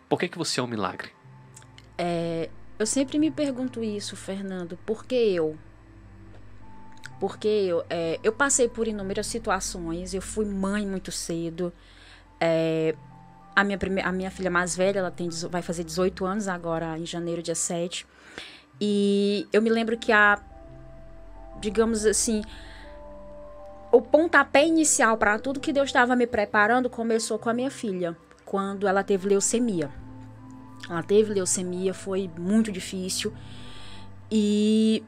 Por que você é um milagre? Eu sempre me pergunto isso, Fernando. Por que eu? Porque eu passei por inúmeras situações. Eu fui mãe muito cedo. A minha filha mais velha, vai fazer 18 anos agora, em janeiro, dia 7. E eu me lembro que digamos assim, o pontapé inicial para tudo que Deus estava me preparando começou com a minha filha, quando ela teve leucemia. Ela teve leucemia, foi muito difícil. E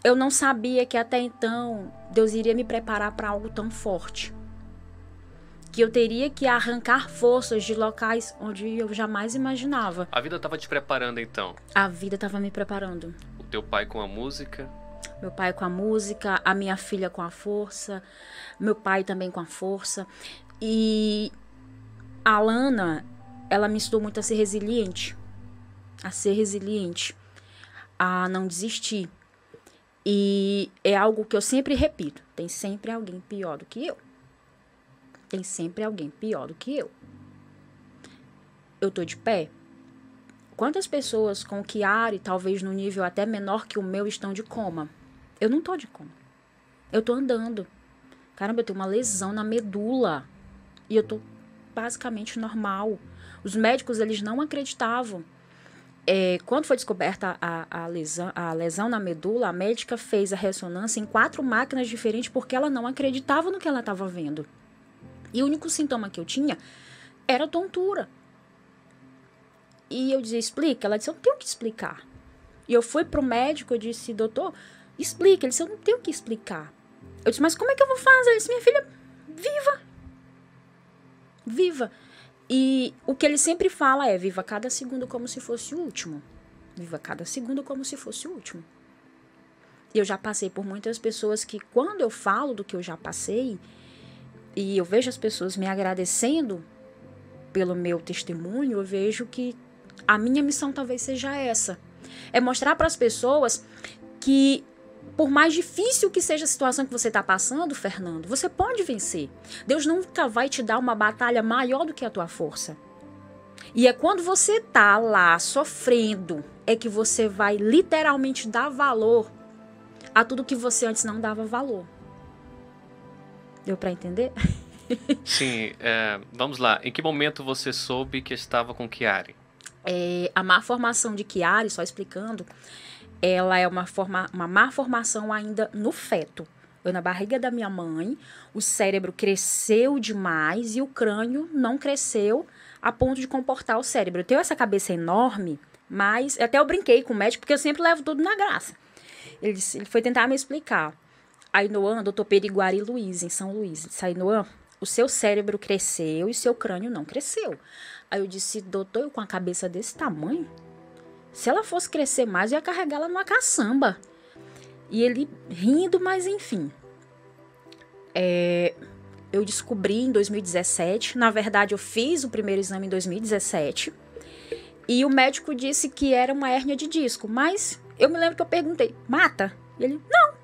eu não sabia que até então Deus iria me preparar para algo tão forte. Que eu teria que arrancar forças de locais onde eu jamais imaginava. A vida estava te preparando então? A vida estava me preparando. O teu pai com a música? Meu pai com a música, a minha filha com a força, meu pai também com a força. E a Lana, ela me ensinou muito a ser resiliente. A não desistir. E é algo que eu sempre repito, tem sempre alguém pior do que eu. Tem sempre alguém pior do que eu. Eu tô de pé. Quantas pessoas com Chiari, talvez no nível até menor que o meu, estão de coma? Eu não tô de coma. Eu tô andando. Caramba, eu tenho uma lesão na medula. E eu tô basicamente normal. Os médicos, eles não acreditavam. Quando foi descoberta a lesão na medula, a médica fez a ressonância em 4 máquinas diferentes porque ela não acreditava no que ela estava vendo. E o único sintoma que eu tinha era tontura. E eu dizia, explica? Ela disse, eu não tenho o que explicar. E eu fui pro médico, eu disse, doutor, explica. Ele disse, eu não tenho o que explicar. Eu disse, mas como é que eu vou fazer? Ele disse, minha filha, viva. Viva. E o que ele sempre fala é, viva cada segundo como se fosse o último. Viva cada segundo como se fosse o último. Eu já passei por muitas pessoas que, quando eu falo do que eu já passei, e eu vejo as pessoas me agradecendo pelo meu testemunho, eu vejo que a minha missão talvez seja essa. É mostrar para as pessoas que, por mais difícil que seja a situação que você está passando, Fernando, você pode vencer. Deus nunca vai te dar uma batalha maior do que a tua força. E é quando você está lá sofrendo, é que você vai literalmente dar valor a tudo que você antes não dava valor. Deu para entender? Sim, vamos lá. Em que momento você soube que estava com Chiari? A má formação de Chiari, só explicando, ela é uma má formação ainda no feto. Eu na barriga da minha mãe, o cérebro cresceu demais e o crânio não cresceu a ponto de comportar o cérebro. Eu tenho essa cabeça enorme, mas até eu brinquei com o médico, porque eu sempre levo tudo na graça. Ele foi tentar me explicar. Aí, Noan, doutor Periguari Luiz, em São Luís. Disse, aí, Noan, o seu cérebro cresceu e seu crânio não cresceu. Aí eu disse, doutor, eu com a cabeça desse tamanho? Se ela fosse crescer mais, eu ia carregar ela numa caçamba. E ele rindo, mas enfim. Eu descobri em 2017. Na verdade, eu fiz o primeiro exame em 2017. E o médico disse que era uma hérnia de disco. Mas eu me lembro que eu perguntei, mata? E ele, não.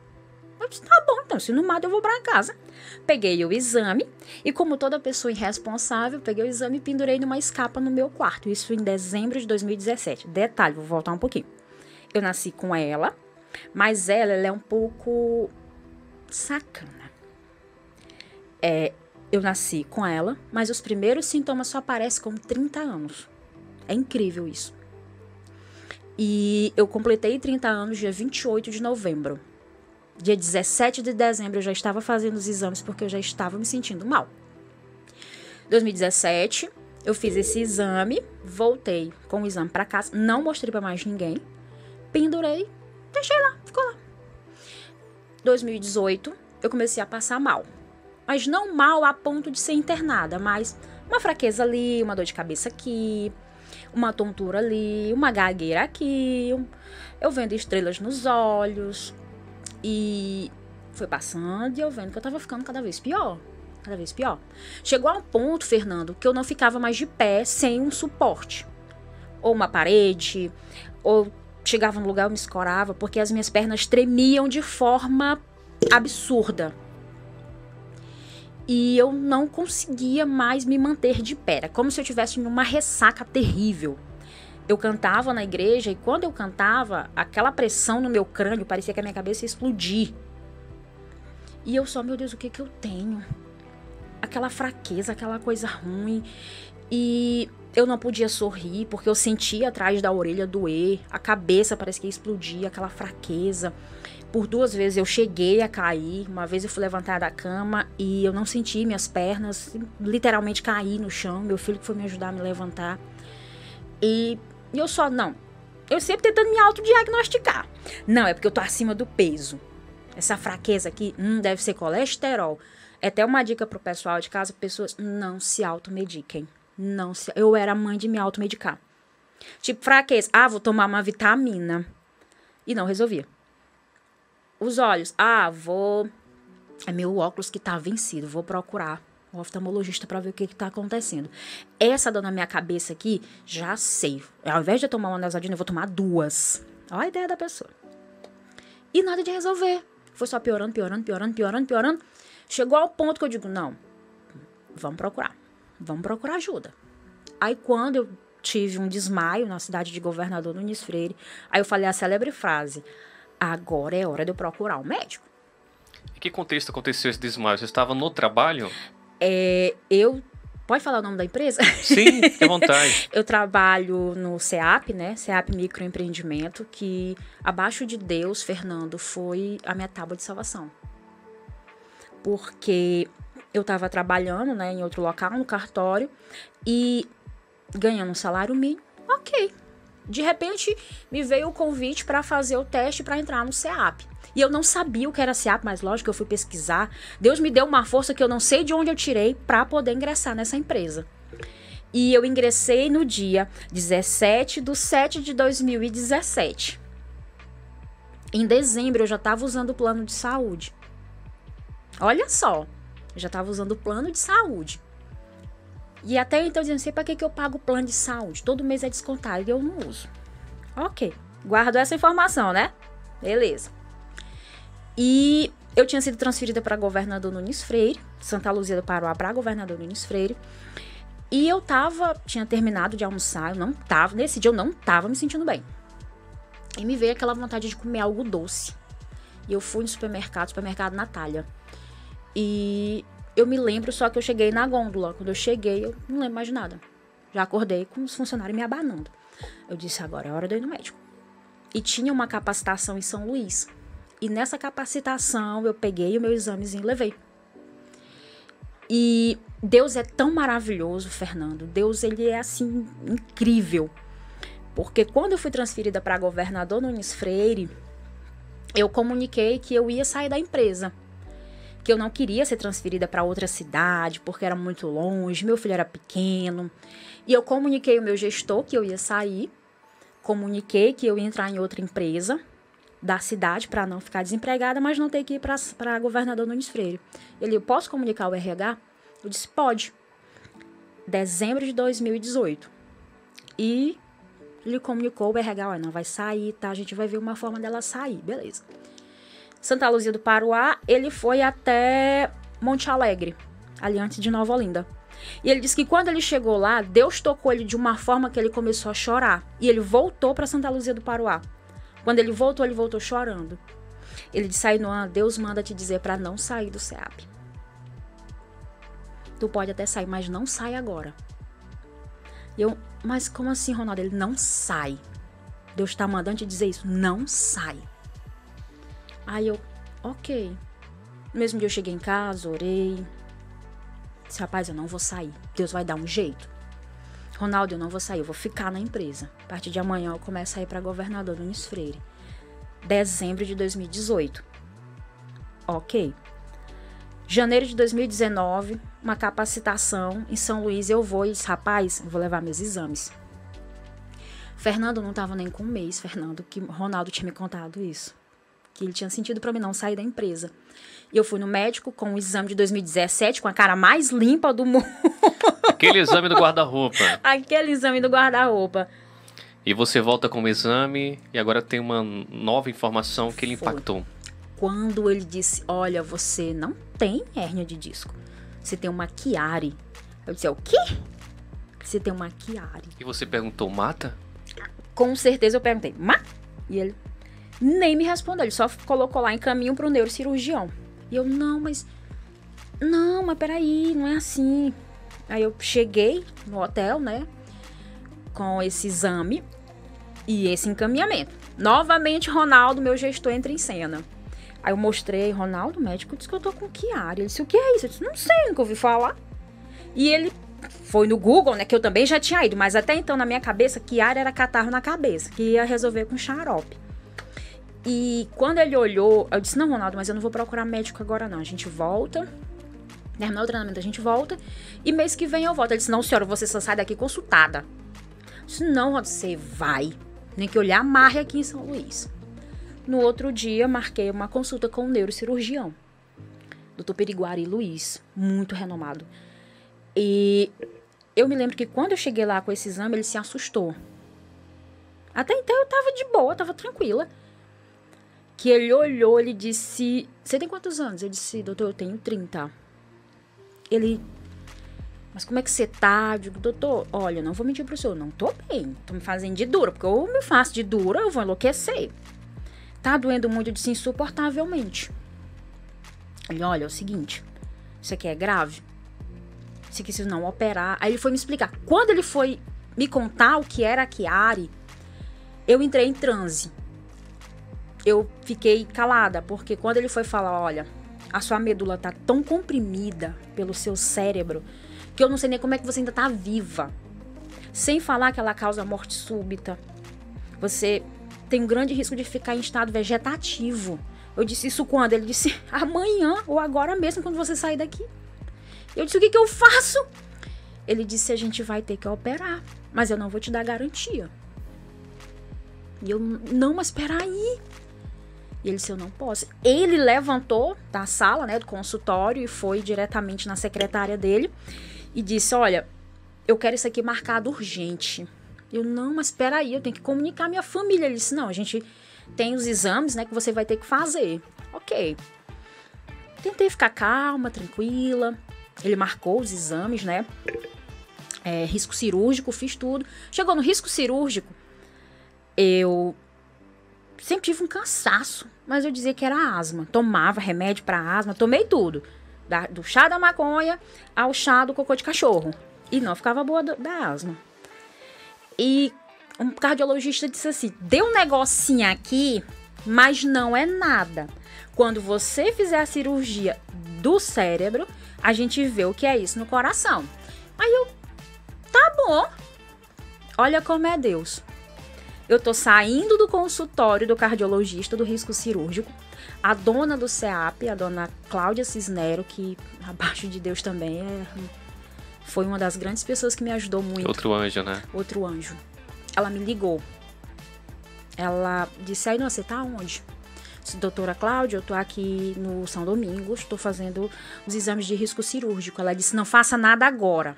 Eu disse, tá bom, então, se não mata, eu vou pra casa. Peguei o exame e, como toda pessoa irresponsável, peguei o exame e pendurei numa escapa no meu quarto. Isso em dezembro de 2017. Detalhe, vou voltar um pouquinho. Eu nasci com ela, mas ela é um pouco sacana. Eu nasci com ela, mas os primeiros sintomas só aparecem com 30 anos. É incrível isso. E eu completei 30 anos dia 28 de novembro. Dia 17 de dezembro eu já estava fazendo os exames porque eu já estava me sentindo mal. 2017, eu fiz esse exame, voltei com o exame para casa, não mostrei para mais ninguém, pendurei, deixei lá, ficou lá. 2018, eu comecei a passar mal. Mas não mal a ponto de ser internada, mas uma fraqueza ali, uma dor de cabeça aqui, uma tontura ali, uma gagueira aqui, eu vendo estrelas nos olhos. E foi passando e eu vendo que eu tava ficando cada vez pior. Cada vez pior. Chegou a um ponto, Fernando, que eu não ficava mais de pé sem um suporte. Ou uma parede, ou chegava no lugar eu me escorava, porque as minhas pernas tremiam de forma absurda. E eu não conseguia mais me manter de pé. Era como se eu estivesse numa ressaca terrível. Eu cantava na igreja e quando eu cantava, aquela pressão no meu crânio parecia que a minha cabeça ia explodir. E eu só, meu Deus, o que eu tenho? Aquela fraqueza, aquela coisa ruim. E eu não podia sorrir porque eu sentia atrás da orelha doer. A cabeça parece que ia explodir, aquela fraqueza. Por 2 vezes eu cheguei a cair. Uma vez eu fui levantar da cama e eu não senti minhas pernas. Literalmente caí no chão. Meu filho que foi me ajudar a me levantar. E eu só, não. Eu sempre tentando me autodiagnosticar. Não, é porque eu tô acima do peso. Essa fraqueza aqui, deve ser colesterol. É até uma dica pro pessoal de casa, pessoas não se automediquem. Eu era mãe de me automedicar. Tipo, fraqueza. Vou tomar uma vitamina. E não resolvia. Os olhos. É meu óculos que tá vencido. Vou procurar o oftalmologista pra ver o que tá acontecendo. Essa dor na minha cabeça aqui, já sei. Ao invés de eu tomar uma Neosaldina, eu vou tomar 2. Olha a ideia da pessoa. E nada de resolver. Foi só piorando. Chegou ao ponto que eu digo, não, vamos procurar ajuda. Aí quando eu tive um desmaio na cidade de Governador Nunes Freire, aí eu falei a célebre frase, agora é hora de eu procurar um médico. Em que contexto aconteceu esse desmaio? Você estava no trabalho? Pode falar o nome da empresa? Sim, fique à vontade. Eu trabalho no CEAP, né? CEAP Microempreendimento, que abaixo de Deus, Fernando, foi a minha tábua de salvação. Porque eu estava trabalhando, né, em outro local, no cartório, e ganhando um salário mínimo, ok. De repente, me veio o convite para fazer o teste para entrar no CEAP. E eu não sabia o que era CEAP, mas lógico, eu fui pesquisar. Deus me deu uma força que eu não sei de onde eu tirei para poder ingressar nessa empresa. E eu ingressei no dia 17/7/2017. Em dezembro, eu já estava usando o plano de saúde. Olha só, eu já estava usando o plano de saúde. E até então eu dizia, não sei para que eu pago o plano de saúde. Todo mês é descontado e eu não uso. Ok, guardo essa informação, né? Beleza. E eu tinha sido transferida para Governador Nunes Freire, Santa Luzia do Paruá para Governador Nunes Freire. E eu tinha terminado de almoçar, nesse dia eu não tava me sentindo bem. E me veio aquela vontade de comer algo doce. E eu fui no supermercado Natália. E eu me lembro só que eu cheguei na gôndola. Quando eu cheguei, eu não lembro mais de nada. Já acordei com os funcionários me abanando. Eu disse, agora é hora de eu ir no médico. E tinha uma capacitação em São Luís. E nessa capacitação, eu peguei o meu examezinho e levei. E Deus é tão maravilhoso, Fernando. Deus, ele é assim, incrível. Porque quando eu fui transferida para Governador Nunes Freire, eu comuniquei que eu ia sair da empresa. Que eu não queria ser transferida para outra cidade, porque era muito longe, meu filho era pequeno. E eu comuniquei ao meu gestor que eu ia sair. Comuniquei que eu ia entrar em outra empresa da cidade para não ficar desempregada, mas não ter que ir para Governador Nunes Freire. Eu posso comunicar o RH? Eu disse, pode. Dezembro de 2018. E ele comunicou o RH, não vai sair, tá? A gente vai ver uma forma dela sair, beleza. Santa Luzia do Paruá, ele foi até Monte Alegre, ali antes de Nova Olinda. E ele disse que quando ele chegou lá, Deus tocou ele de uma forma que ele começou a chorar. E ele voltou para Santa Luzia do Paruá. Quando ele voltou chorando. Ele disse, aí, Noan, Deus manda te dizer para não sair do CEAP. Tu pode até sair, mas não sai agora. Mas como assim, Ronaldo? Ele não sai. Deus está mandando te dizer isso. Não sai. Aí eu, ok. No mesmo dia eu cheguei em casa, orei. Disse, rapaz, eu não vou sair. Deus vai dar um jeito. Ronaldo, eu não vou sair, eu vou ficar na empresa. A partir de amanhã eu começo a ir para Governador Nunes Freire. Dezembro de 2018. Ok. Janeiro de 2019, uma capacitação em São Luís. Eu vou e disse, rapaz, eu vou levar meus exames. Fernando não estava nem com um mês, Fernando, que Ronaldo tinha me contado isso. Que ele tinha sentido para mim não sair da empresa. E eu fui no médico com o exame de 2017, com a cara mais limpa do mundo. Aquele exame do guarda-roupa. Aquele exame do guarda-roupa. E você volta com o exame e agora tem uma nova informação que ele impactou. Quando ele disse, olha, você não tem hérnia de disco. Você tem uma Chiari. Eu disse, o quê? Você tem uma Chiari. E você perguntou, mata? Com certeza eu perguntei, E ele nem me respondeu, ele só colocou lá em caminho pro neurocirurgião. E eu, não, mas peraí, não é assim. Aí eu cheguei no hotel, né, com esse exame e esse encaminhamento. Novamente, Ronaldo, meu gestor, entra em cena. Aí eu mostrei, Ronaldo, o médico disse que eu tô com Chiari. Ele disse, o que é isso? Eu disse, não sei, nunca ouvi falar. E ele foi no Google, né, que eu também já tinha ido, mas até então na minha cabeça, Chiari era catarro na cabeça, que ia resolver com xarope. E quando ele olhou, eu disse, não, Ronaldo, mas eu não vou procurar médico agora não, a gente volta, terminar o treinamento a gente volta, e mês que vem eu volto. Ele disse, não, senhora, você só sai daqui consultada. Eu disse, não, Ronaldo, você vai, nem que eu lhe amarre aqui em São Luís. No outro dia, marquei uma consulta com um neurocirurgião, Dr. Periguari Luiz, muito renomado. E eu me lembro que quando eu cheguei lá com esse exame, ele se assustou. Até então eu tava de boa, tava tranquila. Que ele olhou, ele disse, você tem quantos anos? Eu disse, doutor, eu tenho 30. Ele, mas como é que você tá? Eu digo, doutor, olha, não vou mentir pro senhor, não tô bem. Tô me fazendo de dura, porque eu me faço de dura, eu vou enlouquecer. Tá doendo muito, eu disse, insuportavelmente. Ele, olha, é o seguinte, isso aqui é grave. Se quis não operar. Aí ele foi me explicar. Quando ele foi me contar o que era a Chiari, eu entrei em transe. Eu fiquei calada, porque quando ele foi falar, olha, a sua medula tá tão comprimida pelo seu cérebro, que eu não sei nem como é que você ainda tá viva. Sem falar que ela causa morte súbita. Você tem um grande risco de ficar em estado vegetativo. Eu disse isso quando? Ele disse, amanhã ou agora mesmo, quando você sair daqui. Eu disse, o que eu faço? Ele disse, a gente vai ter que operar, mas eu não vou te dar garantia. E eu, não, mas peraí. E ele disse, eu não posso. Ele levantou da sala, né, do consultório e foi diretamente na secretária dele e disse, olha, eu quero isso aqui marcado urgente. Eu, não, mas peraí, eu tenho que comunicar a minha família. Ele disse, não, a gente tem os exames, né, que você vai ter que fazer. Ok. Tentei ficar calma, tranquila. Ele marcou os exames, né? Risco cirúrgico, fiz tudo. Chegou no risco cirúrgico, eu sempre tive um cansaço, mas eu dizia que era asma. Tomava remédio para asma, tomei tudo. Do chá da maconha ao chá do cocô de cachorro. E não ficava boa da asma. E um cardiologista disse assim, deu um negocinho aqui, mas não é nada. Quando você fizer a cirurgia do cérebro, a gente vê o que é isso no coração. Aí eu, tá bom. Olha como é Deus. Eu tô saindo do consultório do cardiologista do risco cirúrgico. A dona do CEAP, a dona Cláudia Cisnero, que abaixo de Deus também foi uma das grandes pessoas que me ajudou muito. Outro anjo, né? Outro anjo. Ela me ligou. Ela disse, aí, não, você tá onde? Disse, doutora Cláudia, eu tô aqui no São Domingos, estou fazendo os exames de risco cirúrgico. Ela disse, não faça nada agora.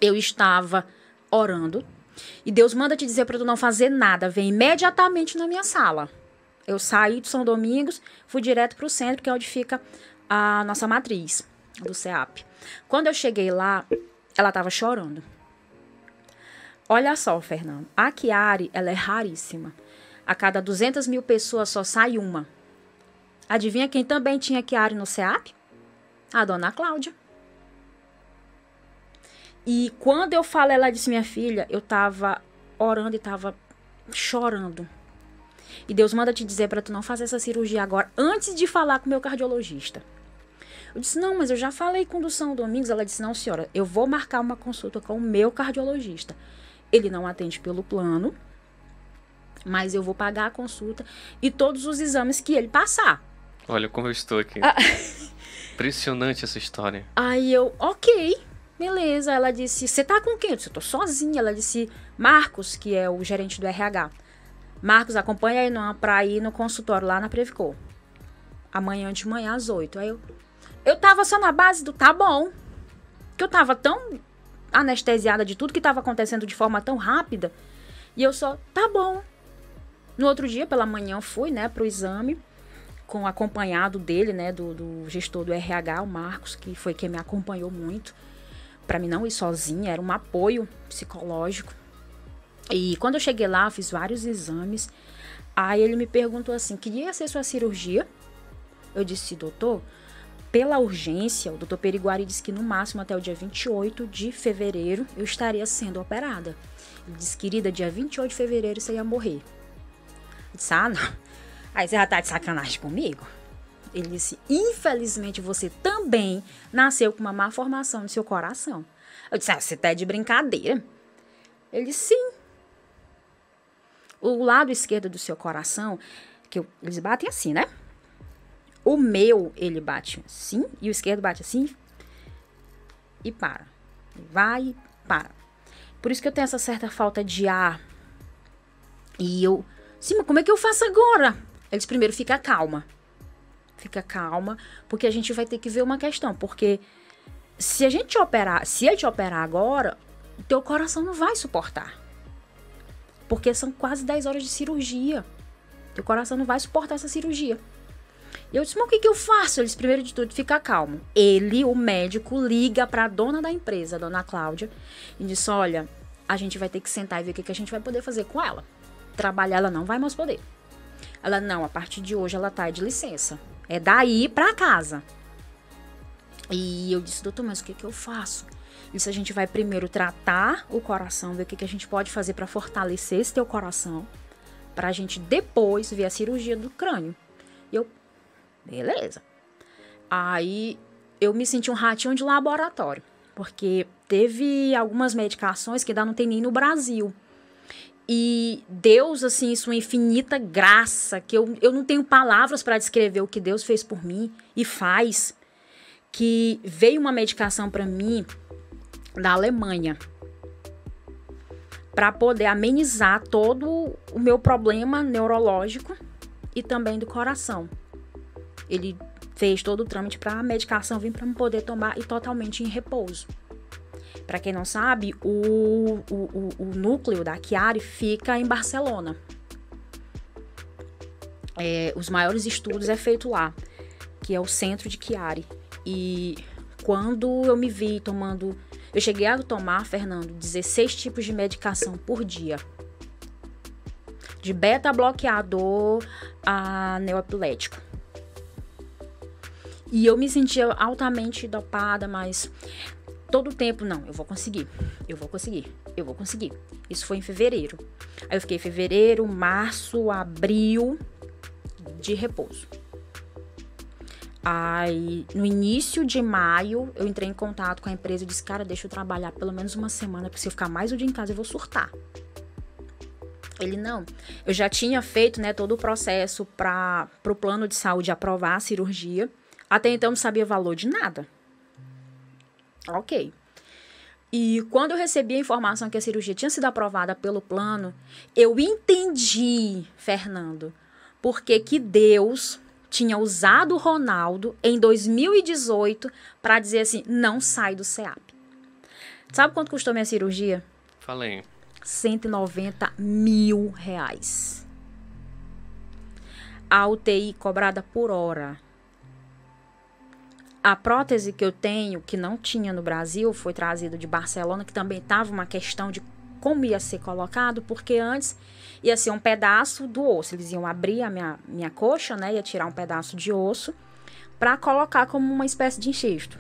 Eu estava orando e Deus manda te dizer para tu não fazer nada. Vem imediatamente na minha sala. Eu saí do São Domingos, fui direto para o centro, que é onde fica a nossa matriz do CEAP. Quando eu cheguei lá, ela estava chorando. Olha só, Fernando, a Chiari, ela é raríssima. A cada 200 mil pessoas só sai uma. Adivinha quem também tinha Chiari no CEAP? A dona Cláudia. E quando eu falei, ela disse, minha filha, eu tava orando e tava chorando. E Deus manda te dizer para tu não fazer essa cirurgia agora, antes de falar com o meu cardiologista. Eu disse, não, mas eu já falei com o do São Domingos. Ela disse, não, senhora, eu vou marcar uma consulta com o meu cardiologista. Ele não atende pelo plano, mas eu vou pagar a consulta e todos os exames que ele passar. Olha como eu estou aqui. Impressionante essa história. Aí eu, ok, beleza. Ela disse, você tá com quem? Eu disse, eu tô sozinha. Ela disse, Marcos, que é o gerente do RH. Marcos, acompanha aí pra ir no consultório lá na Previcor. Amanhã de manhã às 8. Aí eu tava só na base do tá bom. Que eu tava tão anestesiada de tudo que tava acontecendo de forma tão rápida. E eu só, tá bom. No outro dia, pela manhã, eu fui, né, pro exame. com acompanhado dele, né, do gestor do RH, o Marcos, que foi quem me acompanhou muito, para mim não ir sozinha, era um apoio psicológico. E quando eu cheguei lá, eu fiz vários exames. Aí ele me perguntou assim, queria ser sua cirurgia? Eu disse, doutor, pela urgência, o doutor Periguari disse que no máximo até o dia 28 de fevereiro eu estaria sendo operada. Ele disse, querida, dia 28 de fevereiro você ia morrer. Eu disse, ah, não. Aí você já tá de sacanagem comigo? Ele disse, infelizmente você também nasceu com uma má formação no seu coração. Eu disse, ah, você tá de brincadeira. Ele disse, sim. O lado esquerdo do seu coração, eles batem assim, né? O meu, ele bate assim, e o esquerdo bate assim e para. Vai e para. Por isso que eu tenho essa certa falta de ar. E eu, sim, mas como é que eu faço agora? Eles primeiro, fica calma. Fica calma, porque a gente vai ter que ver uma questão. Porque se ele te operar agora, o teu coração não vai suportar. Porque são quase 10 horas de cirurgia. Teu coração não vai suportar essa cirurgia. E eu disse, mas o que eu faço? Eles, primeiro de tudo, fica calmo. Ele, o médico, liga para a dona da empresa, a dona Cláudia, e disse, olha, a gente vai ter que sentar e ver o que a gente vai poder fazer com ela. Trabalhar ela não vai mais poder. Ela, não, a partir de hoje ela tá de licença. É daí para casa. E eu disse, doutor, mas o que eu faço? Isso a gente vai primeiro tratar o coração, ver o que a gente pode fazer para fortalecer esse teu coração, pra gente depois ver a cirurgia do crânio. E eu, beleza. Aí eu me senti um ratinho de laboratório, porque teve algumas medicações que ainda não tem nem no Brasil. E Deus, assim, sua infinita graça, que eu não tenho palavras para descrever o que Deus fez por mim e faz, que veio uma medicação para mim da Alemanha, para poder amenizar todo o meu problema neurológico e também do coração. Ele fez todo o trâmite para a medicação vir para eu poder tomar e totalmente em repouso. Para quem não sabe, o núcleo da Chiari fica em Barcelona. Os maiores estudos é feito lá, que é o centro de Chiari. E quando eu me vi tomando... Eu cheguei a tomar, Fernando, 16 tipos de medicação por dia. De beta-bloqueador a neoepilético. E eu me sentia altamente dopada, mas todo o tempo, não, eu vou conseguir. Isso foi em fevereiro. Aí eu fiquei fevereiro, março, abril de repouso. Aí, no início de maio, eu entrei em contato com a empresa e disse, cara, deixa eu trabalhar pelo menos uma semana, porque se eu ficar mais um dia em casa, eu vou surtar. Ele, não. Eu já tinha feito, né, todo o processo para o plano de saúde aprovar a cirurgia. Até então, não sabia valor de nada. Ok. E quando eu recebi a informação que a cirurgia tinha sido aprovada pelo plano, eu entendi, Fernando, porque que Deus tinha usado o Ronaldo em 2018 para dizer assim, não sai do CEAP. Sabe quanto custou minha cirurgia? Falei. R$190 mil. A UTI cobrada por hora. A prótese que eu tenho, que não tinha no Brasil, foi trazida de Barcelona, que também estava uma questão de como ia ser colocado, porque antes ia ser um pedaço do osso. Eles iam abrir a minha coxa, né? Ia tirar um pedaço de osso para colocar como uma espécie de enxerto.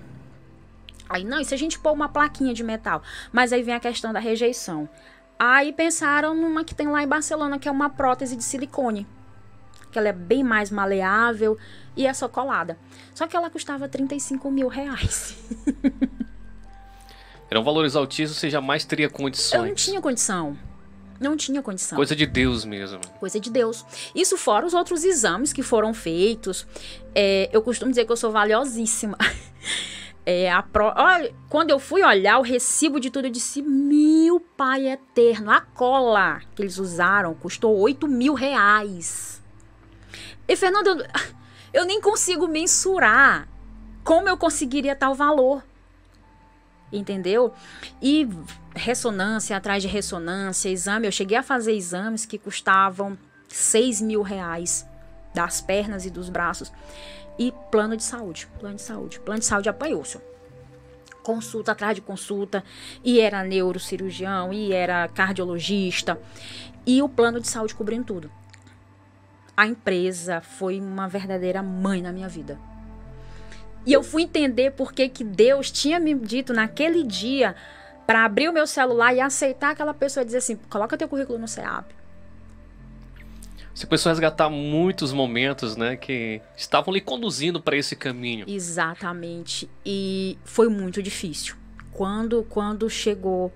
Aí, não, e se a gente pôr uma plaquinha de metal? Mas aí vem a questão da rejeição. Aí pensaram numa que tem lá em Barcelona, que é uma prótese de silicone. Que ela é bem mais maleável e é só colada. Só que ela custava R$35 mil. Eram valores altíssimos, você jamais teria condições. Eu não tinha condição. Não tinha condição. Coisa de Deus mesmo. Coisa de Deus. Isso fora os outros exames que foram feitos. Eu costumo dizer que eu sou valiosíssima. Olha, quando eu fui olhar o recibo de tudo, eu disse, meu pai eterno, a cola que eles usaram custou R$8 mil. E, Fernando, eu nem consigo mensurar como eu conseguiria tal valor. Entendeu? E ressonância atrás de ressonância, exame. Eu cheguei a fazer exames que custavam R$6 mil. das pernas e dos braços. E plano de saúde. Plano de saúde apanhou, senhor. Consulta atrás de consulta. E era neurocirurgião, e era cardiologista. E o plano de saúde cobrindo tudo. A empresa foi uma verdadeira mãe na minha vida. E eu fui entender por que Deus tinha me dito naquele dia para abrir o meu celular e aceitar aquela pessoa e dizer assim, coloca teu currículo no SEAP. Você começou a resgatar muitos momentos, né, que estavam lhe conduzindo para esse caminho. Exatamente. E foi muito difícil. Quando chegou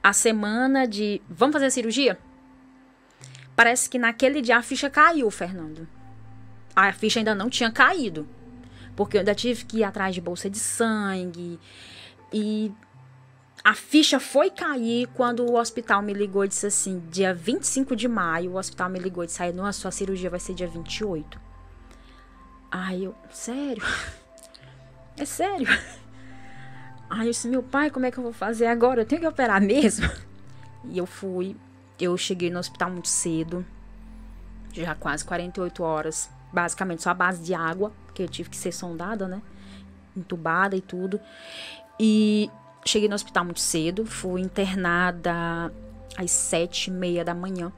a semana de vamos fazer a cirurgia? Parece que naquele dia a ficha caiu, Fernando. A ficha ainda não tinha caído. Porque eu ainda tive que ir atrás de bolsa de sangue. E a ficha foi cair quando o hospital me ligou e disse assim, dia 25 de maio, o hospital me ligou e disse, a sua cirurgia vai ser dia 28. Aí eu, sério? É sério? Aí eu disse, meu pai, como é que eu vou fazer agora? Eu tenho que operar mesmo? E eu cheguei no hospital muito cedo, já quase 48 horas, basicamente só a base de água, porque eu tive que ser sondada, né? Entubada e tudo. E cheguei no hospital muito cedo, fui internada às 7h30 da manhã,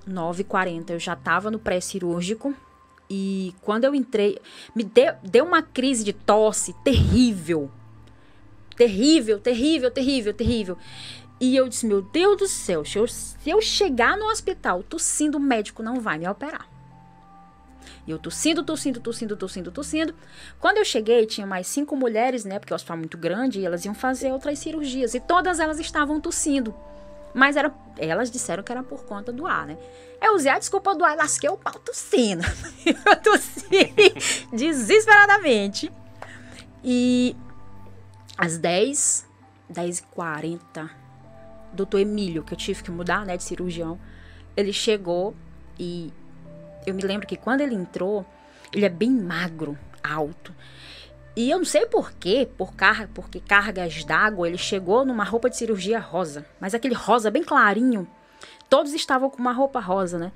9h40. Eu já estava no pré-cirúrgico e quando eu entrei, me deu uma crise de tosse terrível. Terrível. E eu disse, meu Deus do céu, se eu chegar no hospital tossindo, o médico não vai me operar. E eu tossindo. Quando eu cheguei, tinha mais 5 mulheres, né? Porque o hospital é muito grande e elas iam fazer outras cirurgias. E todas elas estavam tossindo. Mas elas disseram que era por conta do ar, né? Eu usei a desculpa do ar e lasquei o pau tossindo. Eu tossi desesperadamente. E às 10h40, doutor Emílio, que eu tive que mudar, né? De cirurgião, ele chegou e eu me lembro que quando ele entrou, ele é bem magro, alto. E eu não sei porquê, porque cargas d'água, ele chegou numa roupa de cirurgia rosa. Mas aquele rosa bem clarinho. Todos estavam com uma roupa rosa, né?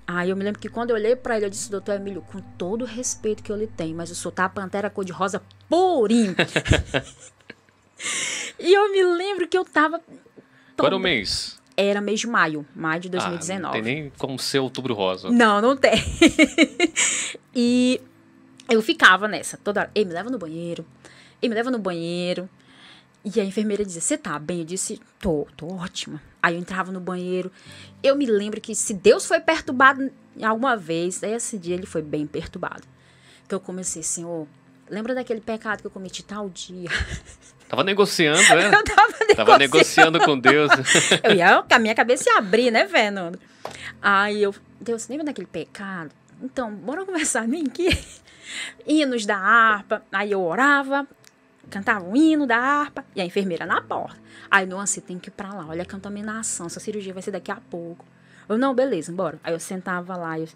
Aí eu me lembro que quando eu olhei pra ele, eu disse, doutor Emílio, com todo o respeito que eu lhe tenho, mas o senhor tá a pantera cor-de-rosa purinho. E eu me lembro que eu tava... Qual era o mês? Era mês de maio de 2019. Não tem nem como ser outubro rosa. Não tem. E eu ficava nessa, toda hora, me leva no banheiro. E a enfermeira dizia, você tá bem? Eu disse, tô ótima. Aí eu entrava no banheiro. Eu me lembro que se Deus foi perturbado alguma vez, esse dia ele foi bem perturbado. Que eu comecei, Senhor, lembra daquele pecado que eu cometi tal dia? Tava negociando, né? Eu tava negociando com Deus. A minha cabeça ia abrir, né, Fernando? Aí Deus, lembra daquele pecado? Então, bora conversar bem aqui. Hinos da harpa. Aí eu orava, cantava um hino da harpa e a enfermeira na porta. Aí, não, você tem que ir pra lá, olha a contaminação, sua cirurgia vai ser daqui a pouco. Eu, não, beleza, bora. Aí eu sentava lá e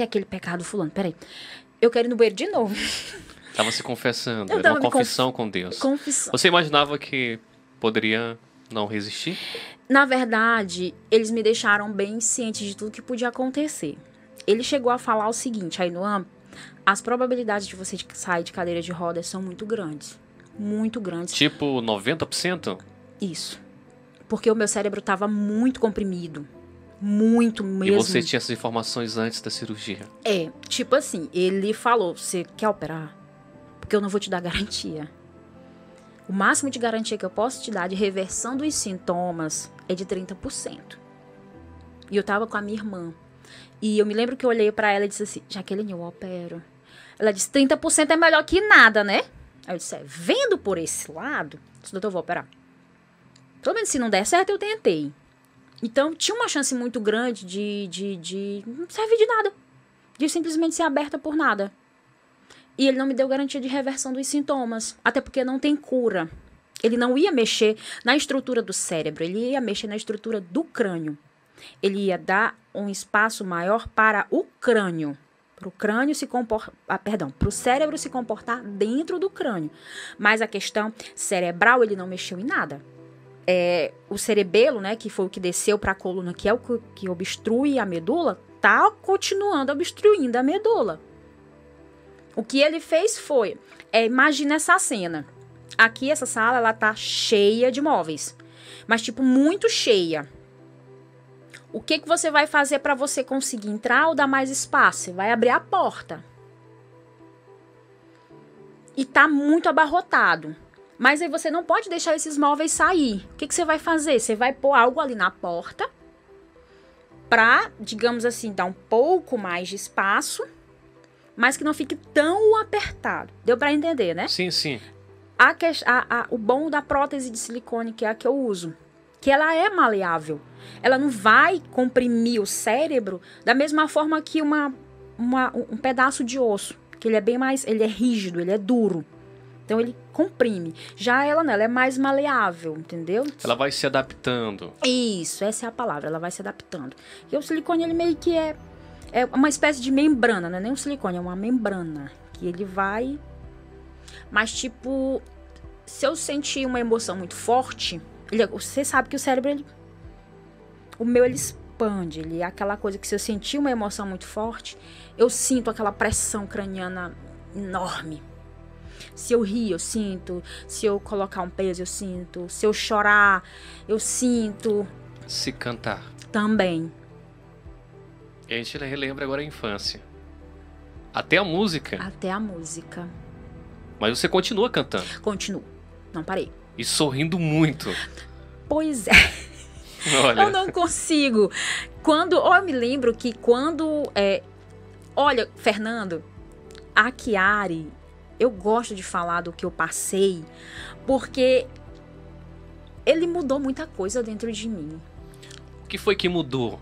aquele pecado fulano, peraí. Eu quero ir no banheiro de novo. Tava se confessando, era uma confissão com Deus. Confissão. Você imaginava que poderia não resistir? Na verdade, eles me deixaram bem cientes de tudo que podia acontecer. Ele chegou a falar o seguinte, Ainoam, as probabilidades de você sair de cadeira de rodas são muito grandes. Muito grandes. Tipo 90%? Isso. Porque o meu cérebro estava muito comprimido. Muito mesmo. E você tinha essas informações antes da cirurgia? Tipo assim, ele falou, você quer operar? Porque eu não vou te dar garantia. O máximo de garantia que eu posso te dar de reversão dos sintomas é de 30%. E eu tava com a minha irmã. E eu me lembro que eu olhei pra ela e disse assim, Jaqueline, eu opero. Ela disse, 30% é melhor que nada, né? Aí eu disse, vendo por esse lado, disse, doutor, eu vou operar. Pelo menos se não der certo, eu tentei. Então, tinha uma chance muito grande de não servir de nada. De simplesmente ser aberta por nada. E ele não me deu garantia de reversão dos sintomas. Até porque não tem cura. Ele não ia mexer na estrutura do cérebro. Ele ia mexer na estrutura do crânio. Ele ia dar um espaço maior para o crânio. Para o crânio se comportar... para o cérebro se comportar dentro do crânio. Mas a questão cerebral, ele não mexeu em nada. O cerebelo, né, que foi o que desceu para a coluna, que é o que obstrui a medula, tá continuando obstruindo a medula. O que ele fez foi, imagina essa cena. Aqui, essa sala, ela tá cheia de móveis. Mas, tipo, muito cheia. O que você vai fazer para você conseguir entrar ou dar mais espaço? Você vai abrir a porta. E tá muito abarrotado. Mas aí você não pode deixar esses móveis sair. O que você vai fazer? Você vai pôr algo ali na porta pra, digamos assim, dar um pouco mais de espaço, mas que não fique tão apertado. Deu pra entender, né? Sim, sim. O bom da prótese de silicone, que é a que eu uso, que ela é maleável. Ela não vai comprimir o cérebro da mesma forma que um pedaço de osso, que ele é bem mais, ele é rígido, ele é duro. Então ele comprime. Já ela não, ela é mais maleável, entendeu? Ela vai se adaptando. Isso, essa é a palavra, ela vai se adaptando. E o silicone, ele meio que é uma espécie de membrana, não é nem um silicone, é uma membrana. Que ele vai... Mas, tipo, se eu sentir uma emoção muito forte, você sabe que o cérebro, o meu, ele expande. Ele é aquela coisa que se eu sentir uma emoção muito forte, eu sinto aquela pressão craniana enorme. Se eu rir, eu sinto. Se eu colocar um peso, eu sinto. Se eu chorar, eu sinto. Se cantar. Também. E a gente relembra agora a infância. Até a música. Até a música. Mas você continua cantando. Continuo. Não parei. E sorrindo muito. Pois é. Olha. Eu não consigo. Eu me lembro que quando... olha, Fernando, a Chiari, eu gosto de falar do que eu passei, porque ele mudou muita coisa dentro de mim. O que foi que mudou?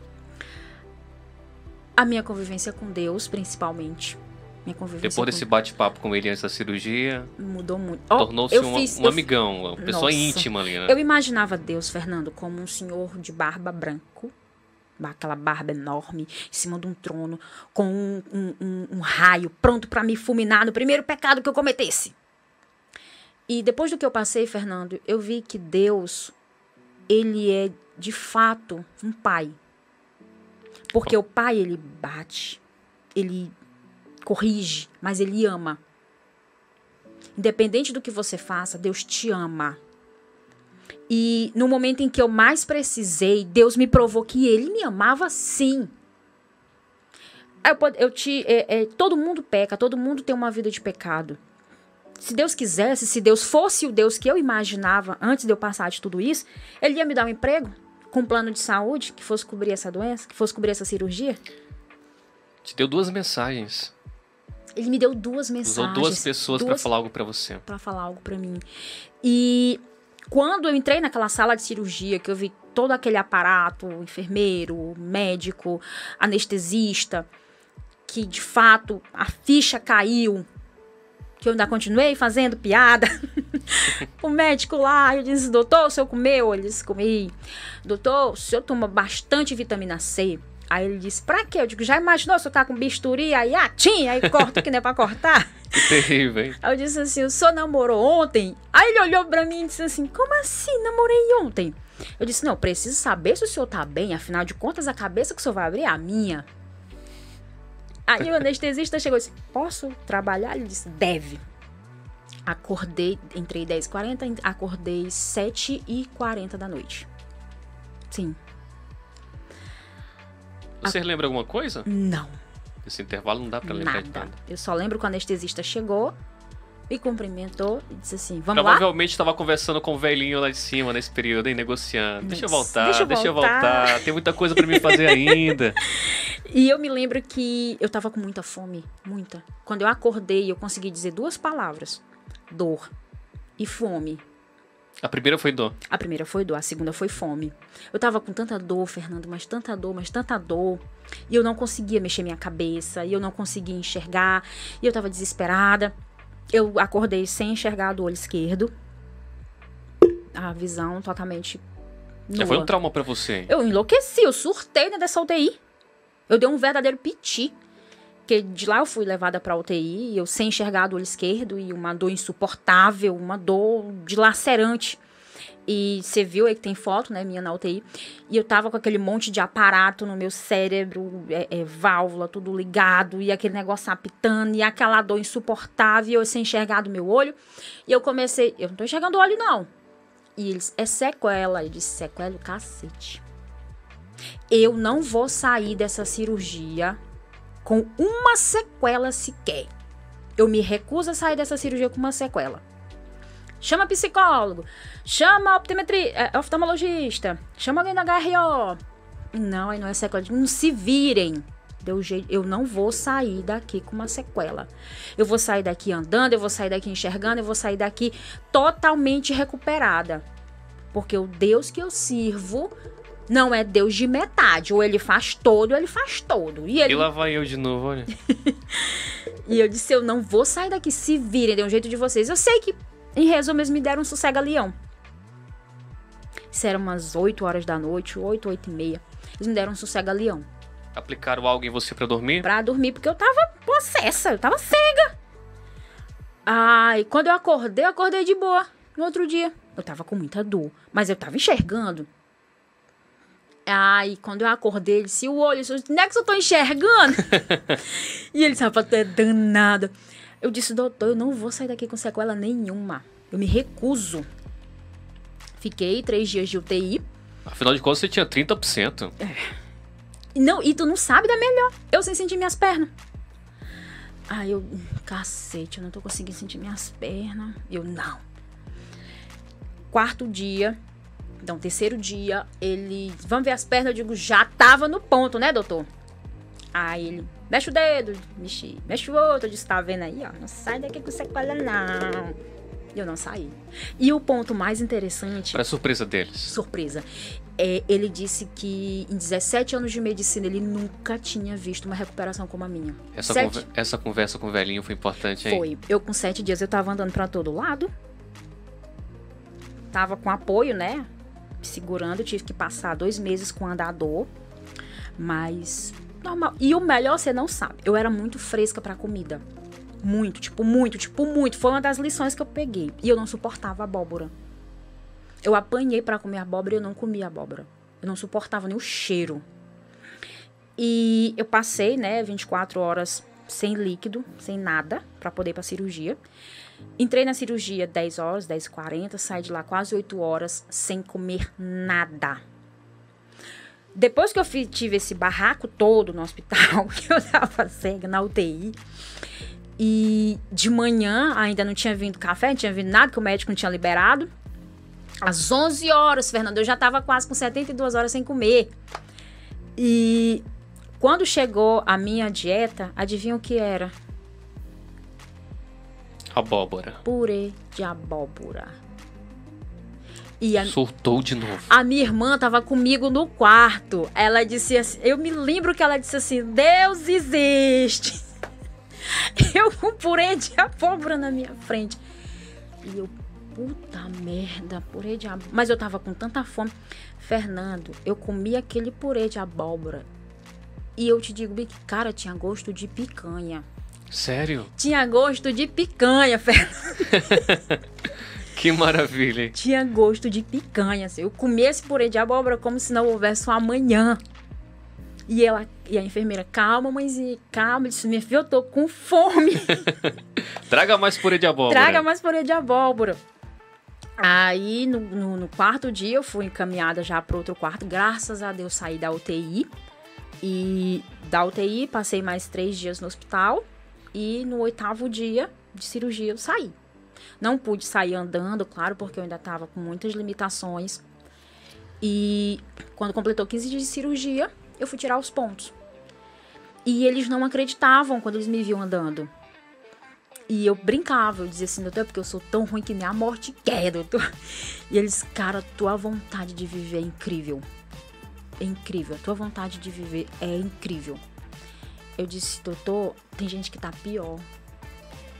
A minha convivência com Deus, principalmente. Depois desse bate-papo com ele antes da cirurgia, mudou muito. Tornou-se um amigão, uma pessoa íntima ali, né? Eu imaginava Deus, Fernando, como um senhor de barba branco, aquela barba enorme, em cima de um trono, com um raio pronto para me fulminar no primeiro pecado que eu cometesse. E depois do que eu passei, Fernando, eu vi que Deus, ele é de fato um pai. Porque o pai, ele bate, ele corrige, mas ele ama. Independente do que você faça, Deus te ama. E no momento em que eu mais precisei, Deus me provou que ele me amava sim. Todo mundo peca, todo mundo tem uma vida de pecado. Se Deus quisesse, se Deus fosse o Deus que eu imaginava antes de eu passar de tudo isso, ele ia me dar um emprego com um plano de saúde que fosse cobrir essa doença, que fosse cobrir essa cirurgia. Te deu 2 mensagens. Ele me deu 2 mensagens. Usou 2 pessoas para falar algo para você. Para falar algo para mim. E quando eu entrei naquela sala de cirurgia, que eu vi todo aquele aparato, enfermeiro, médico, anestesista, que de fato a ficha caiu, que eu ainda continuei fazendo piada. O médico lá, eu disse, doutor, o senhor comeu? Ele disse, comi. Doutor, o senhor toma bastante vitamina C? Aí ele disse, pra quê? Eu digo, já imaginou se eu tá com bisturi? Aí, aí corta que não é pra cortar. Que terrível, hein? Aí eu disse assim, o senhor namorou ontem? Aí ele olhou pra mim e disse assim, como assim namorei ontem? Eu disse, não, preciso saber se o senhor tá bem, afinal de contas a cabeça que o senhor vai abrir é a minha. Aí o anestesista chegou e disse, posso trabalhar? Ele disse, deve. Acordei, entrei 10h40, acordei 7h40 da noite. Sim. Você lembra alguma coisa? Não. Esse intervalo não dá pra lembrar de nada. Eu só lembro que o anestesista chegou, me cumprimentou e disse assim, vamos lá? Provavelmente estava conversando com o velhinho lá de cima nesse período, hein, negociando. Deixa eu voltar. Tem muita coisa pra me fazer ainda. E eu me lembro que eu tava com muita fome, muita. Quando eu acordei, eu consegui dizer 2 palavras. Dor e fome. A primeira foi dor. A primeira foi dor, a segunda foi fome. Eu tava com tanta dor, Fernando, mas tanta dor. E eu não conseguia mexer minha cabeça, e eu não conseguia enxergar, e eu tava desesperada. Eu acordei sem enxergar do olho esquerdo. A visão totalmente nua. Já foi um trauma pra você? Eu enlouqueci, eu surtei dentro dessa UTI. Eu dei um verdadeiro piti. Porque de lá eu fui levada pra UTI, eu sem enxergar do olho esquerdo, e uma dor insuportável, uma dor dilacerante. E você viu aí que tem foto, né, minha na UTI. E eu tava com aquele monte de aparato no meu cérebro, válvula, tudo ligado. E aquele negócio apitando, e aquela dor insuportável, eu sem enxergar do meu olho. E eu comecei, eu não tô enxergando o olho, não. E eles, é sequela. Eu disse, sequela o cacete. Eu não vou sair dessa cirurgia com uma sequela sequer. Eu me recuso a sair dessa cirurgia com uma sequela. Chama psicólogo, chama oftalmologista, chama alguém da HRO. Não, aí não é sequela. Não se virem. Deu jeito. Eu não vou sair daqui com uma sequela. Eu vou sair daqui andando, eu vou sair daqui enxergando, eu vou sair daqui totalmente recuperada. Porque o Deus que eu sirvo não é Deus de metade. Ou ele faz todo, ou ele faz todo. E lá vai eu de novo, olha. E eu disse, eu não vou sair daqui. Se virem, dê um jeito de vocês. Eu sei que, em resumo, eles me deram um sossega-leão. Isso era umas 8 horas da noite, 8, 8 e meia. Eles me deram um sossega-leão. Aplicaram algo em você pra dormir? Pra dormir, porque eu tava possessa, eu tava cega. Ai, quando eu acordei de boa. No outro dia, eu tava com muita dor, mas eu tava enxergando. Ai, quando eu acordei, ele disse, o olho, não é que eu tô enxergando? E ele disse, tu é danada. Eu disse, doutor, eu não vou sair daqui com sequela nenhuma. Eu me recuso. Fiquei 3 dias de UTI. Afinal de contas, você tinha 30%. Não, e tu não sabe da melhor. Eu sem sentir minhas pernas. Ai, cacete, eu não tô conseguindo sentir minhas pernas. Eu, não. 4º dia, então 3º dia, ele, vamos ver as pernas, eu digo, já tava no ponto, né, doutor? Aí ele, mexe o dedo, mexe o outro, eu disse, tá vendo aí, ó, não sai daqui com sequela, não. Eu não saí. E o ponto mais interessante... Para surpresa deles. Surpresa. Ele disse que em 17 anos de medicina ele nunca tinha visto uma recuperação como a minha. Essa conversa com o velhinho foi importante aí? Foi. Eu com 7 dias eu tava andando pra todo lado. Tava com apoio, né? Segurando. Eu tive que passar 2 meses com andador. Mas... normal. E o melhor, você não sabe. Eu era muito fresca pra comida. Muito. Foi uma das lições que eu peguei. E eu não suportava abóbora. Eu apanhei pra comer abóbora e eu não comia abóbora. Eu não suportava nem o cheiro. E eu passei, né, 24 horas sem líquido, sem nada, pra poder ir pra cirurgia. Entrei na cirurgia 10 horas, 10h40, saí de lá quase 8 horas sem comer nada. Depois que eu tive esse barraco todo no hospital, que eu tava cega na UTI, e de manhã ainda não tinha vindo café, não tinha vindo nada, que o médico não tinha liberado. Às 11 horas, Fernando, eu já tava quase com 72 horas sem comer. E quando chegou a minha dieta, adivinha o que era? Abóbora. Purê de abóbora. Soltou de novo. A minha irmã tava comigo no quarto. Ela disse assim, eu me lembro que ela disse assim, Deus existe. Eu com purê de abóbora na minha frente. E eu, puta merda, purê de abóbora. Mas eu tava com tanta fome. Fernando, eu comi aquele purê de abóbora. E eu te digo, cara, tinha gosto de picanha. Sério? Tinha gosto de picanha, Fernando. Que maravilha. Tinha gosto de picanha. Assim. Eu comi esse purê de abóbora como se não houvesse um amanhã. E a enfermeira, calma, mãezinha, calma. Eu disse, minha filha, eu tô com fome. Traga mais purê de abóbora. Traga mais purê de abóbora. Aí, no 4º dia, eu fui encaminhada já para outro quarto. Graças a Deus, saí da UTI. E da UTI, passei mais 3 dias no hospital. E no 8º dia de cirurgia, eu saí. Não pude sair andando, claro, porque eu ainda estava com muitas limitações. E quando completou 15 dias de cirurgia, eu fui tirar os pontos. E eles não acreditavam quando eles me viam andando. E eu brincava, eu dizia assim, doutor, é porque eu sou tão ruim que nem a morte quer, doutor. E eles, cara, tua vontade de viver é incrível. É incrível, a tua vontade de viver é incrível. Eu disse, doutor, tem gente que tá pior.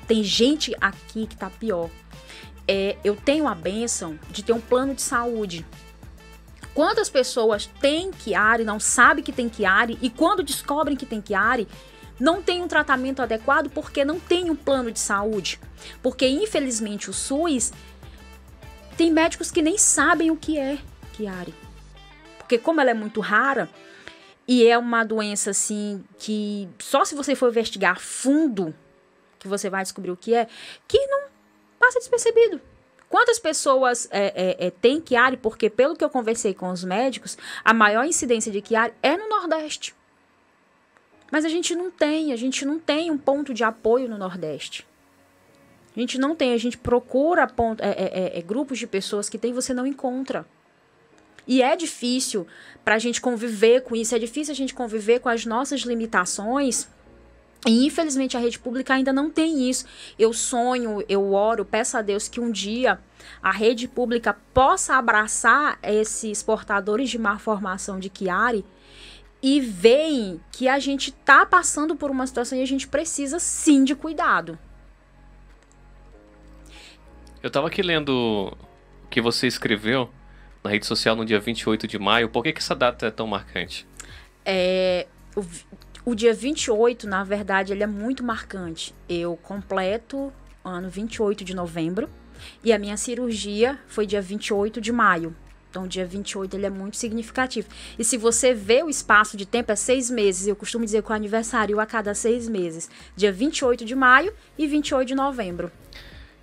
Tem gente aqui que tá pior. Eu tenho a bênção de ter um plano de saúde. Quantas pessoas têm Chiari, não sabem que tem Chiari, e quando descobrem que tem Chiari, não tem um tratamento adequado porque não tem um plano de saúde. Porque, infelizmente, o SUS Tem médicos que nem sabem o que é Chiari. Porque como ela é muito rara, e é uma doença, assim, que só se você for investigar a fundo, que você vai descobrir o que é, que não passa despercebido. Quantas pessoas têm Chiari? Porque, pelo que eu conversei com os médicos, a maior incidência de Chiari é no Nordeste. Mas a gente não tem um ponto de apoio no Nordeste. A gente procura grupos de pessoas que tem, você não encontra. E é difícil para a gente conviver com isso, é difícil a gente conviver com as nossas limitações. E, infelizmente, a rede pública ainda não tem isso. Eu sonho, eu oro, peço a Deus que um dia a rede pública possa abraçar esses portadores de má formação de Chiari e veem que a gente está passando por uma situação e a gente precisa, sim, de cuidado. Eu estava aqui lendo o que você escreveu na rede social no dia 28 de maio. Por que essa data é tão marcante? O dia 28, na verdade, ele é muito marcante. Eu completo ano 28 de novembro e a minha cirurgia foi dia 28 de maio. Então, o dia 28 ele é muito significativo. E se você vê o espaço de tempo, é 6 meses. Eu costumo dizer que o aniversário a cada 6 meses. Dia 28 de maio e 28 de novembro.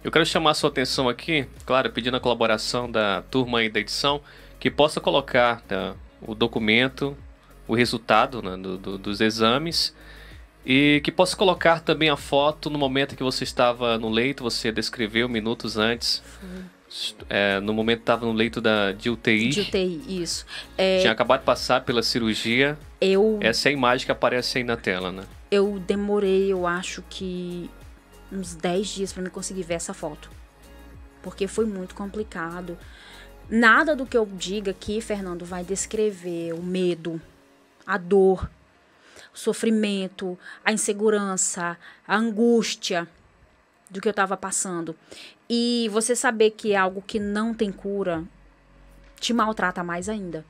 Eu quero chamar a sua atenção aqui, claro, pedindo a colaboração da turma aí da edição, que possa colocar o documento, o resultado, né, dos exames, e que possa colocar também a foto no momento que você estava no leito, você descreveu minutos antes. No momento estava no leito de UTI. De UTI, isso. Tinha acabado de passar pela cirurgia. Essa é a imagem que aparece aí na tela, né? Eu demorei, eu acho que uns 10 dias para me conseguir ver essa foto. Porque foi muito complicado. Nada do que eu diga aqui, Fernando, vai descrever o medo, a dor, o sofrimento, a insegurança, a angústia do que eu estava passando. E você saber que é algo que não tem cura te maltrata mais ainda.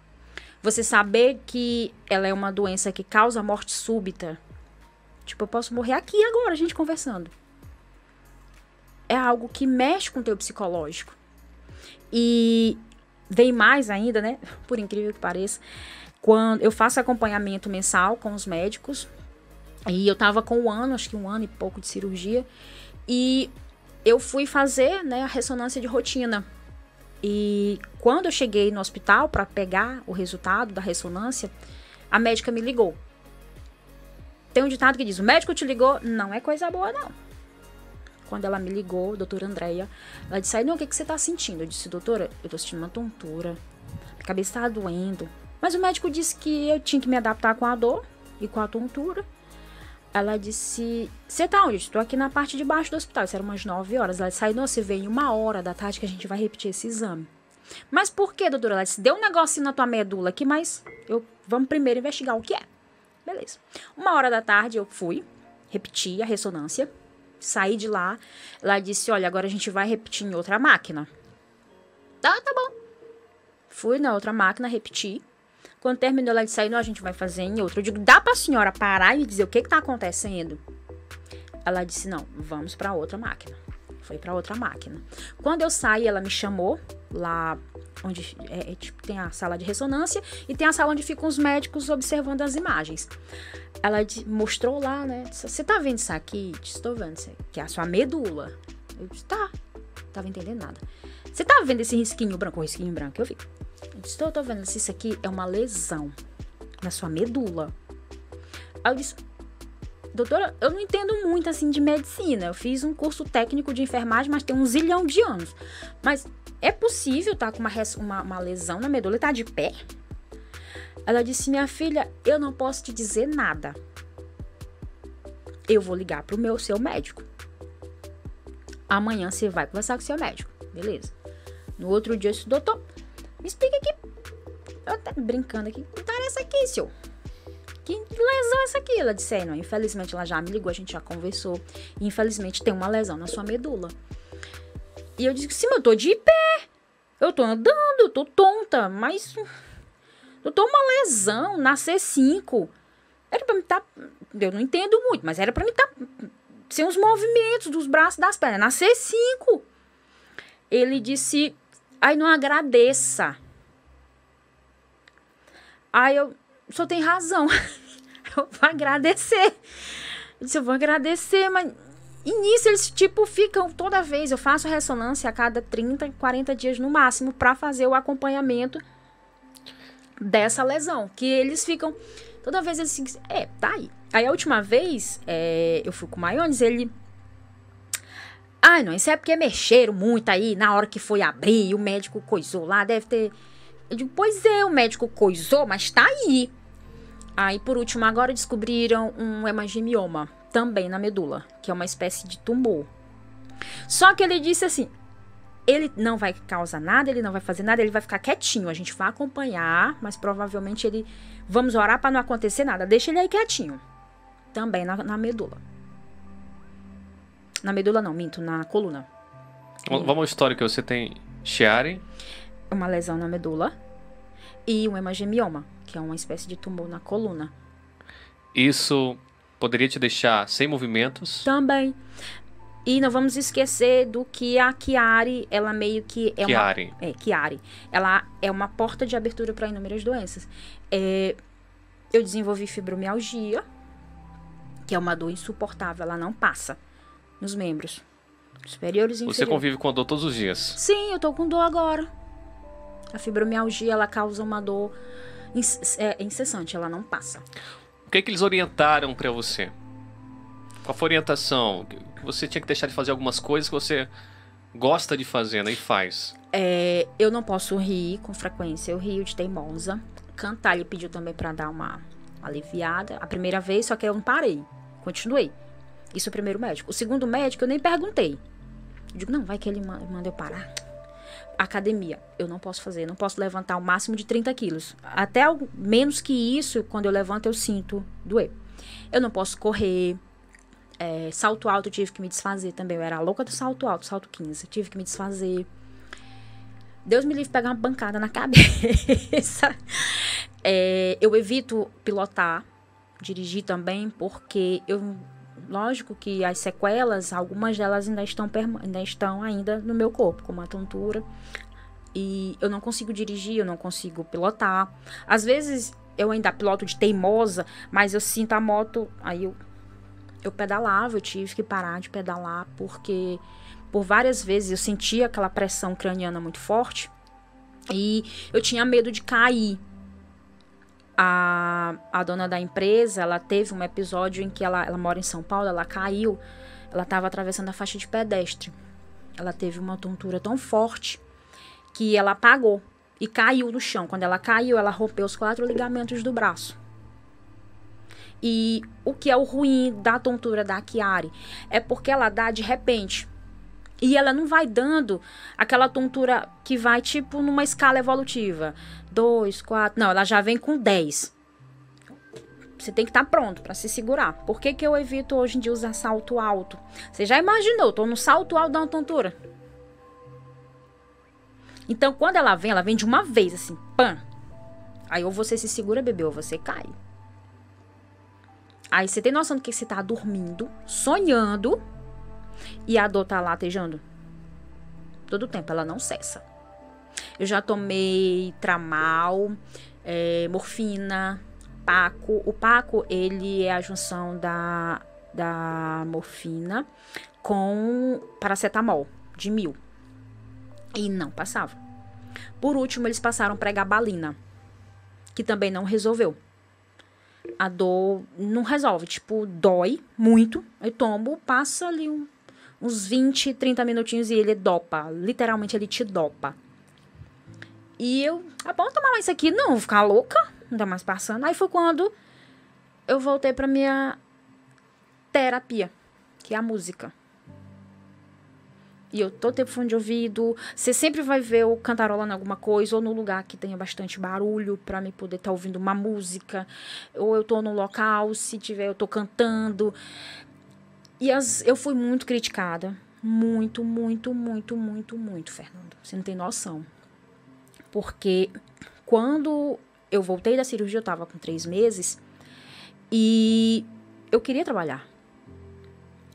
Você saber que ela é uma doença que causa morte súbita. Tipo, eu posso morrer aqui agora, a gente conversando. É algo que mexe com o teu psicológico. E vem mais ainda, né? Por incrível que pareça. Quando eu faço acompanhamento mensal com os médicos. E eu tava com acho que 1 ano e pouco de cirurgia. E eu fui fazer, né, a ressonância de rotina. E quando eu cheguei no hospital para pegar o resultado da ressonância, a médica me ligou. Tem um ditado que diz, o médico te ligou, não é coisa boa, não. Quando ela me ligou, a doutora Andréia, ela disse, não, o que você tá sentindo? Eu disse, doutora, eu tô sentindo uma tontura, minha cabeça tá doendo. Mas o médico disse que eu tinha que me adaptar com a dor e com a tontura. Ela disse, você tá onde? Estou aqui na parte de baixo do hospital. Isso era umas 9 horas. Ela disse, não, você vem 1h da tarde que a gente vai repetir esse exame. Mas por que, doutora? Ela disse, deu um negocinho na tua medula aqui, mas vamos primeiro investigar o que é. Beleza. 1h da tarde eu fui, repeti a ressonância, saí de lá. Ela disse, olha, agora a gente vai repetir em outra máquina. Tá bom. Fui na outra máquina, repeti. Quando terminou, ela disse, não, a gente vai fazer em outra. Eu digo, dá pra senhora parar e me dizer o que tá acontecendo? Ela disse, não, vamos pra outra máquina. Foi pra outra máquina. Quando eu saí, ela me chamou lá onde tipo, tem a sala de ressonância e tem a sala onde ficam os médicos observando as imagens. Ela mostrou lá, né? Disse, você tá vendo isso aqui? Eu disse, tô vendo isso aqui, que é a sua medula. Eu disse, tá. Não tava entendendo nada. Você tá vendo esse risquinho branco? O risquinho branco, eu vi. Eu disse, tô vendo se isso aqui é uma lesão na sua medula. Aí eu disse, doutora, eu não entendo muito assim de medicina. Eu fiz um curso técnico de enfermagem, mas tem 1 zilhão de anos. Mas é possível estar com uma lesão na medula e tá de pé? Ela disse, minha filha, eu não posso te dizer nada. Eu vou ligar pro seu médico. Amanhã você vai conversar com o seu médico. Beleza. No outro dia eu disse, doutor, me explica aqui. Eu tô brincando aqui. Que história é essa aqui, senhor? Que lesão é essa aqui? Ela disse, não, infelizmente ela já me ligou, a gente já conversou. E infelizmente tem uma lesão na sua medula. E eu disse, sim, eu tô de pé. Eu tô andando, eu tô tonta. Mas eu tô uma lesão na C5. Era pra mim estar... Eu não entendo muito, mas era pra mim estar... sem os movimentos dos braços e das pernas. Na C5. Ele disse, Aí não agradeça. Aí eu, o senhor tem razão. Eu vou agradecer. Eu disse, eu vou agradecer, mas... E nisso eles, tipo, ficam toda vez. Eu faço ressonância a cada 30, 40 dias no máximo para fazer o acompanhamento dessa lesão. Que eles ficam... Toda vez eles ficam... tá aí. Aí a última vez, eu fui com o Maiones, ele... não, isso é porque mexeram muito aí na hora que foi abrir, o médico coisou lá, deve ter... Eu digo, pois é, o médico coisou, mas tá aí. Aí, por último, agora descobriram um hemangioma, também na medula, que é uma espécie de tumor. Só que ele disse assim, ele não vai causar nada, ele não vai fazer nada, ele vai ficar quietinho, a gente vai acompanhar, mas provavelmente ele... Vamos orar para não acontecer nada, deixa ele aí quietinho. Também na medula. Na medula não, minto, na coluna. Vamos ao histórico que você tem Chiari. Uma lesão na medula e um hemangioma, que é uma espécie de tumor na coluna. Isso poderia te deixar sem movimentos? Também. E não vamos esquecer do que a Chiari, ela meio que é Chiari. Chiari. Ela é uma porta de abertura para inúmeras doenças. Eu desenvolvi fibromialgia, que é uma dor insuportável, ela não passa nos membros superiores e inferiores. Você convive com a dor todos os dias? Sim, eu tô com dor agora. A fibromialgia, ela causa uma dor incessante, ela não passa. O que é que eles orientaram pra você? Qual foi a orientação? Você tinha que deixar de fazer algumas coisas que você gosta de fazer, né? E faz. Eu não posso rir com frequência, eu rio de teimosa. Cantar, ele pediu também pra dar uma aliviada. A primeira vez, só que eu não parei, continuei. Isso é o primeiro médico. O segundo médico, eu nem perguntei. Eu digo, não, vai que ele manda eu parar. Academia, eu não posso fazer, não posso levantar o máximo de 30 quilos. Até menos que isso, quando eu levanto, eu sinto doer. Eu não posso correr. Salto alto, eu tive que me desfazer também. Eu era louca do salto alto, salto 15. Eu tive que me desfazer. Deus me livre pegar uma bancada na cabeça. Eu evito pilotar, dirigir também, porque lógico que as sequelas, algumas delas ainda estão ainda no meu corpo, como a tontura. E eu não consigo dirigir, eu não consigo pilotar. Às vezes eu ainda piloto de teimosa, mas eu sinto a moto, aí eu pedalava, eu tive que parar de pedalar, porque por várias vezes eu sentia aquela pressão craniana muito forte e eu tinha medo de cair. A dona da empresa, ela teve um episódio em que ela mora em São Paulo, ela caiu, ela estava atravessando a faixa de pedestre. Ela teve uma tontura tão forte que ela apagou e caiu no chão. Quando ela caiu, ela rompeu os 4 ligamentos do braço. E o que é o ruim da tontura da Chiari é porque ela dá de repente. E ela não vai dando aquela tontura que vai tipo numa escala evolutiva. 2, 4... Não, ela já vem com 10. Você tem que estar pronto para se segurar. Por que eu evito hoje em dia usar salto alto? Você já imaginou? Tô no salto alto da uma tontura. Então, quando ela vem de uma vez, assim, pã. Aí ou você se segura, bebê, ou você cai. Aí você tem noção do que você tá dormindo, sonhando, e a dor tá latejando. Todo o tempo, ela não cessa. Eu já tomei Tramal, morfina, Paco. O Paco, ele é a junção da morfina com paracetamol de 1000. E não passava. Por último, eles passaram pregabalina, que também não resolveu. A dor não resolve, tipo, dói muito. Eu tomo, passa ali uns 20, 30 minutinhos e ele dopa. Literalmente, ele te dopa. E eu, bom tomar isso aqui? Não, vou ficar louca, não tá mais passando. Aí foi quando eu voltei pra minha terapia, que é a música. E eu todo tempo fone de ouvido. Você sempre vai ver eu cantarolando alguma coisa, ou no lugar que tenha bastante barulho, pra me poder estar ouvindo uma música. Ou eu tô no local, se tiver, eu tô cantando. E eu fui muito criticada. Muito, muito, muito, muito, muito, Fernando. Você não tem noção. Porque quando eu voltei da cirurgia, eu tava com 3 meses. E eu queria trabalhar.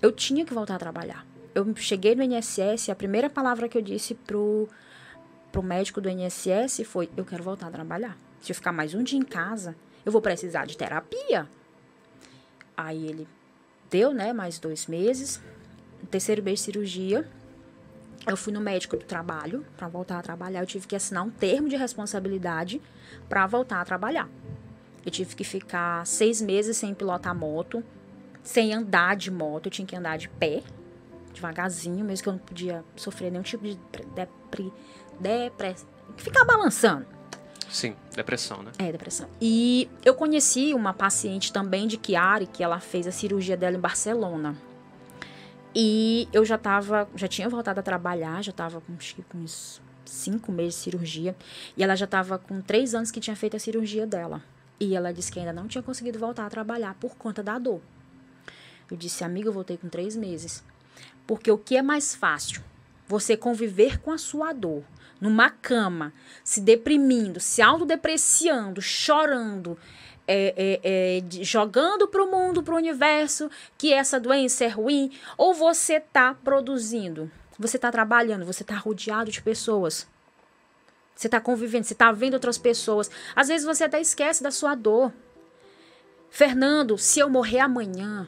Eu tinha que voltar a trabalhar. Eu cheguei no INSS, a primeira palavra que eu disse pro médico do INSS foi, eu quero voltar a trabalhar. Se eu ficar mais um dia em casa, eu vou precisar de terapia. Aí ele deu, né, mais 2 meses. No 3º mês de cirurgia, eu fui no médico do trabalho para voltar a trabalhar. Eu tive que assinar um termo de responsabilidade para voltar a trabalhar. Eu tive que ficar 6 meses sem pilotar moto, sem andar de moto. Eu tinha que andar de pé, devagarzinho, mesmo que eu não podia sofrer nenhum tipo de depressão. Ficar balançando. Sim, depressão, né? É, depressão. E eu conheci uma paciente também de Chiari, que ela fez a cirurgia dela em Barcelona. E eu já tinha voltado a trabalhar, já estava com uns 5 meses de cirurgia. E ela já estava com 3 anos que tinha feito a cirurgia dela. E ela disse que ainda não tinha conseguido voltar a trabalhar por conta da dor. Eu disse, amiga, eu voltei com 3 meses. Porque o que é mais fácil? Você conviver com a sua dor, numa cama, se deprimindo, se autodepreciando, chorando, jogando para o mundo, para o universo, que essa doença é ruim, ou você está produzindo, você está trabalhando, você está rodeado de pessoas, você está convivendo, você está vendo outras pessoas. Às vezes você até esquece da sua dor. Fernando, se eu morrer amanhã,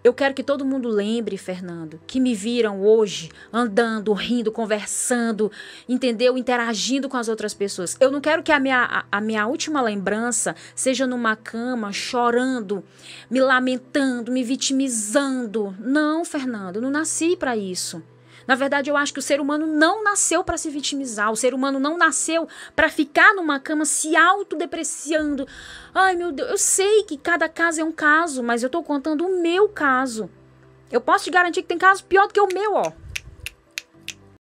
eu quero que todo mundo lembre, Fernando, que me viram hoje andando, rindo, conversando, entendeu? Interagindo com as outras pessoas. Eu não quero que a minha última lembrança seja numa cama, chorando, me lamentando, me vitimizando. Não, Fernando, eu não nasci para isso. Na verdade, eu acho que o ser humano não nasceu para se vitimizar. O ser humano não nasceu para ficar numa cama se autodepreciando. Ai, meu Deus, eu sei que cada caso é um caso, mas eu tô contando o meu caso. Eu posso te garantir que tem casos pior do que o meu, ó.